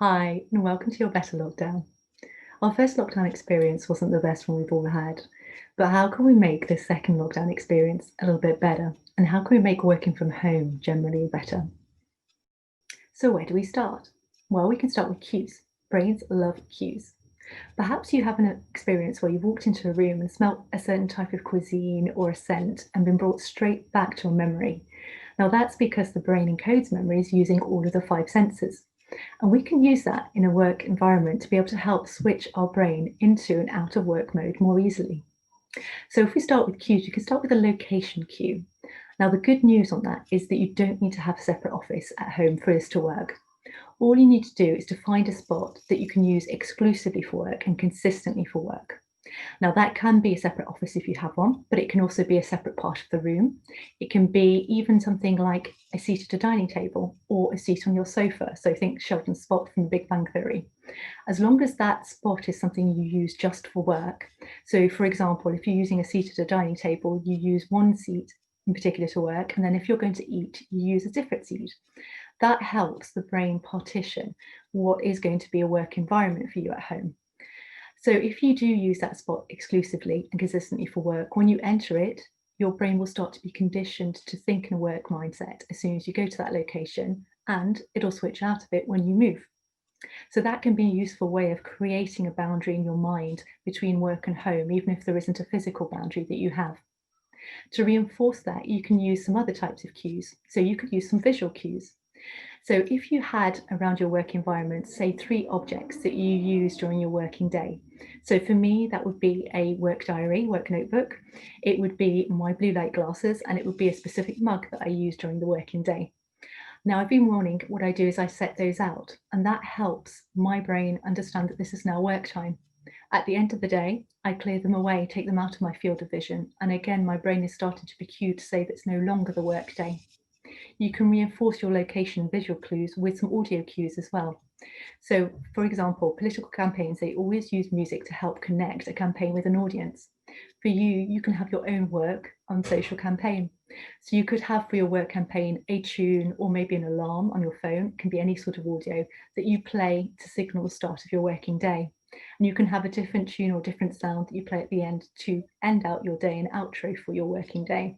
Hi, and welcome to your better lockdown. Our first lockdown experience wasn't the best one we've all had, but how can we make this second lockdown experience a little bit better? And how can we make working from home generally better? So, where do we start? Well, we can start with cues. Brains love cues. Perhaps you have an experience where you've walked into a room and smelt a certain type of cuisine or a scent and been brought straight back to a memory. Now, that's because the brain encodes memories using all of the five senses. And we can use that in a work environment to be able to help switch our brain into and out of work mode more easily. So if we start with cues, you can start with a location cue. Now, the good news on that is that you don't need to have a separate office at home for this to work. All you need to do is to find a spot that you can use exclusively for work and consistently for work. Now, that can be a separate office if you have one, but it can also be a separate part of the room. It can be even something like a seat at a dining table or a seat on your sofa. So think Sheldon's spot from The Big Bang Theory. As long as that spot is something you use just for work. So, for example, if you're using a seat at a dining table, you use one seat in particular to work, and then if you're going to eat, you use a different seat. That helps the brain partition what is going to be a work environment for you at home. So if you do use that spot exclusively and consistently for work, when you enter it, your brain will start to be conditioned to think in a work mindset as soon as you go to that location, and it'll switch out of it when you move. So that can be a useful way of creating a boundary in your mind between work and home, even if there isn't a physical boundary that you have. To reinforce that, you can use some other types of cues. So you could use some visual cues. So if you had around your work environment, say three objects that you use during your working day. So for me, that would be a work diary, work notebook. It would be my blue light glasses, and it would be a specific mug that I use during the working day. Now, every morning, what I do is I set those out, and that helps my brain understand that this is now work time. At the end of the day, I clear them away, take them out of my field of vision. And again, my brain is starting to be cued to say that it's no longer the work day. You can reinforce your location visual clues with some audio cues as well. So, for example, political campaigns, they always use music to help connect a campaign with an audience. For you, you can have your own work on social campaign. So you could have for your work campaign a tune or maybe an alarm on your phone, it can be any sort of audio that you play to signal the start of your working day. And you can have a different tune or different sound that you play at the end to end out your day, an outro for your working day.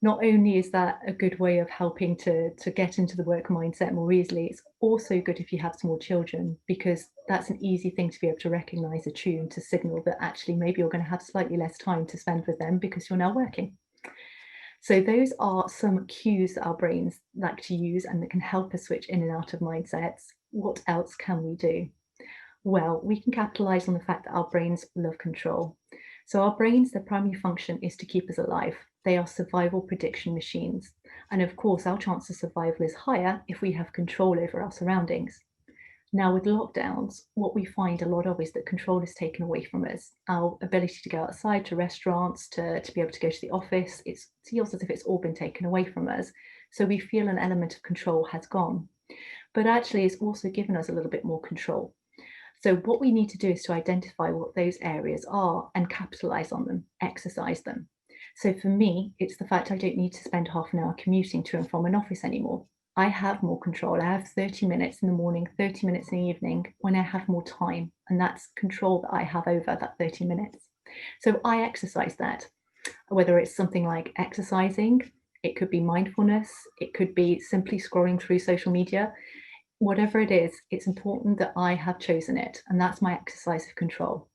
Not only is that a good way of helping to get into the work mindset more easily, it's also good if you have small children, because that's an easy thing to be able to recognize a tune to signal that actually maybe you're going to have slightly less time to spend with them because you're now working. So those are some cues that our brains like to use and that can help us switch in and out of mindsets. What else can we do? Well, we can capitalize on the fact that our brains love control. So, our brains, their primary function is to keep us alive. They are survival prediction machines. And of course, our chance of survival is higher if we have control over our surroundings. Now, with lockdowns, what we find a lot of is that control is taken away from us. Our ability to go outside, to restaurants, to be able to go to the office, it feels as if it's all been taken away from us. So we feel an element of control has gone. But actually, it's also given us a little bit more control. So, what we need to do is to identify what those areas are and capitalize on them, exercise them. So, for me, it's the fact I don't need to spend half an hour commuting to and from an office anymore. I have more control. I have 30 minutes in the morning, 30 minutes in the evening when I have more time. And that's control that I have over that 30 minutes. So, I exercise that, whether it's something like exercising, it could be mindfulness, it could be simply scrolling through social media. Whatever it is, it's important that I have chosen it, and that's my exercise of control.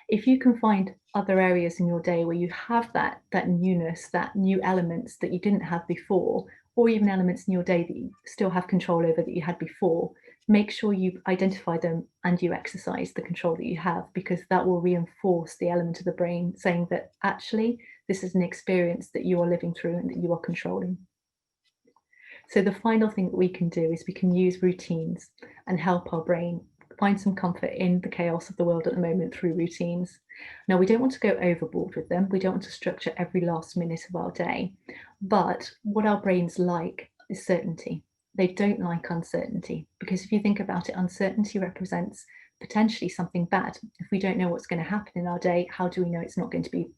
If you can find other areas in your day where you have that newness, that new elements that you didn't have before, or even elements in your day that you still have control over that you had before, make sure you identify them and you exercise the control that you have, because that will reinforce the element of the brain saying that actually this is an experience that you are living through and that you are controlling. So the final thing that we can do is we can use routines and help our brain find some comfort in the chaos of the world at the moment through routines. Now, we don't want to go overboard with them. We don't want to structure every last minute of our day. But what our brains like is certainty. They don't like uncertainty, because if you think about it, uncertainty represents potentially something bad. If we don't know what's going to happen in our day, how do we know it's not going to be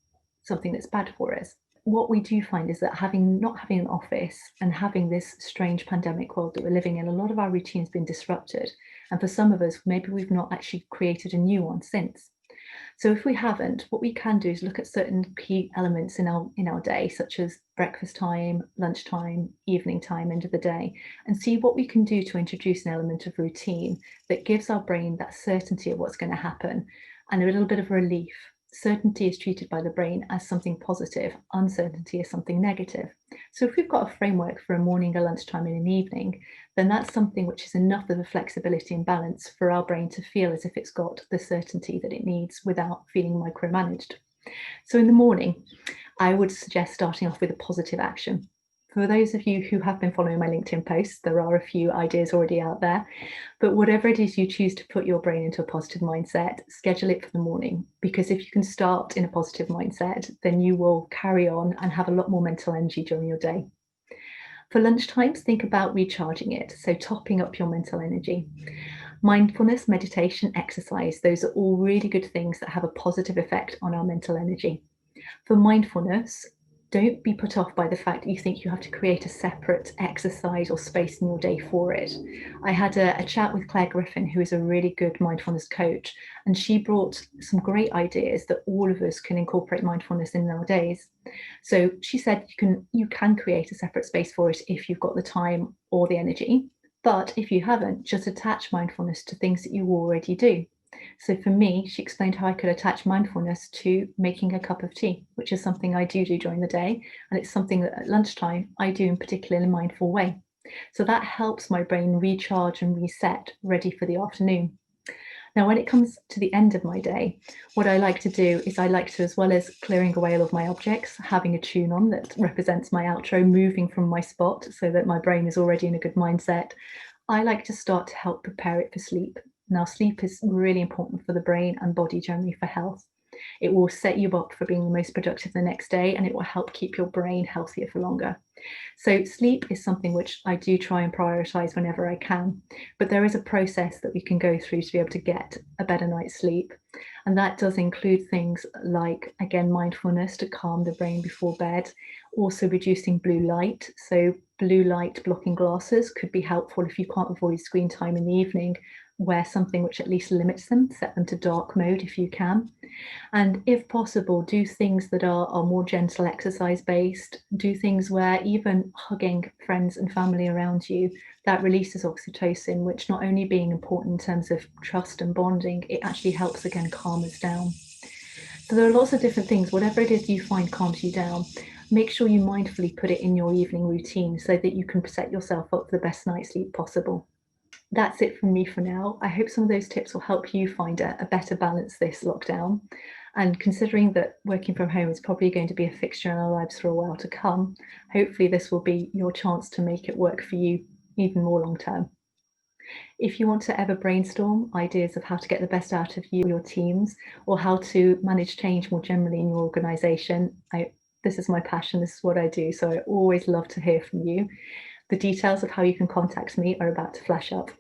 something that's bad for us? what we do find is that not having an office and having this strange pandemic world that we're living in, a lot of our routine's been disrupted. And for some of us, maybe we've not actually created a new one since. So if we haven't, what we can do is look at certain key elements in our day, such as breakfast time, lunchtime, evening time, end of the day, and see what we can do to introduce an element of routine that gives our brain that certainty of what's going to happen and a little bit of relief. Certainty is treated by the brain as something positive, uncertainty is something negative. So if we've got a framework for a morning, a lunchtime, and an evening, then that's something which is enough of a flexibility and balance for our brain to feel as if it's got the certainty that it needs without feeling micromanaged. So in the morning, I would suggest starting off with a positive action. For those of you who have been following my LinkedIn posts, there are a few ideas already out there, but whatever it is you choose to put your brain into a positive mindset, schedule it for the morning, because if you can start in a positive mindset, then you will carry on and have a lot more mental energy during your day. For lunchtimes, think about recharging it, so topping up your mental energy. Mindfulness, meditation, exercise, those are all really good things that have a positive effect on our mental energy. For mindfulness, don't be put off by the fact that you think you have to create a separate exercise or space in your day for it. I had a chat with Claire Griffin, who is a really good mindfulness coach, and she brought some great ideas that all of us can incorporate mindfulness in our days. So she said you can create a separate space for it if you've got the time or the energy. But if you haven't, just attach mindfulness to things that you already do. So for me, she explained how I could attach mindfulness to making a cup of tea, which is something I do during the day. And it's something that at lunchtime I do in a particularly mindful way. So that helps my brain recharge and reset, ready for the afternoon. Now, when it comes to the end of my day, what I like to do is I like to, as well as clearing away all of my objects, having a tune on that represents my outro, moving from my spot so that my brain is already in a good mindset, I like to start to help prepare it for sleep. Now, sleep is really important for the brain and body generally for health. It will set you up for being the most productive the next day, and it will help keep your brain healthier for longer. So sleep is something which I do try and prioritize whenever I can, but there is a process that we can go through to be able to get a better night's sleep. And that does include things like, again, mindfulness to calm the brain before bed, also reducing blue light. So blue light blocking glasses could be helpful if you can't avoid screen time in the evening. Wear something which at least limits them, set them to dark mode if you can. And if possible, do things that are more gentle exercise based, do things where even hugging friends and family around you, that releases oxytocin, which not only being important in terms of trust and bonding, it actually helps again calm us down. So there are lots of different things, whatever it is you find calms you down, make sure you mindfully put it in your evening routine so that you can set yourself up for the best night's sleep possible. That's it from me for now. I hope some of those tips will help you find a better balance this lockdown. And considering that working from home is probably going to be a fixture in our lives for a while to come, hopefully this will be your chance to make it work for you even more long term. If you want to ever brainstorm ideas of how to get the best out of you or your teams, or how to manage change more generally in your organization, this is my passion, this is what I do. So I always love to hear from you. The details of how you can contact me are about to flash up.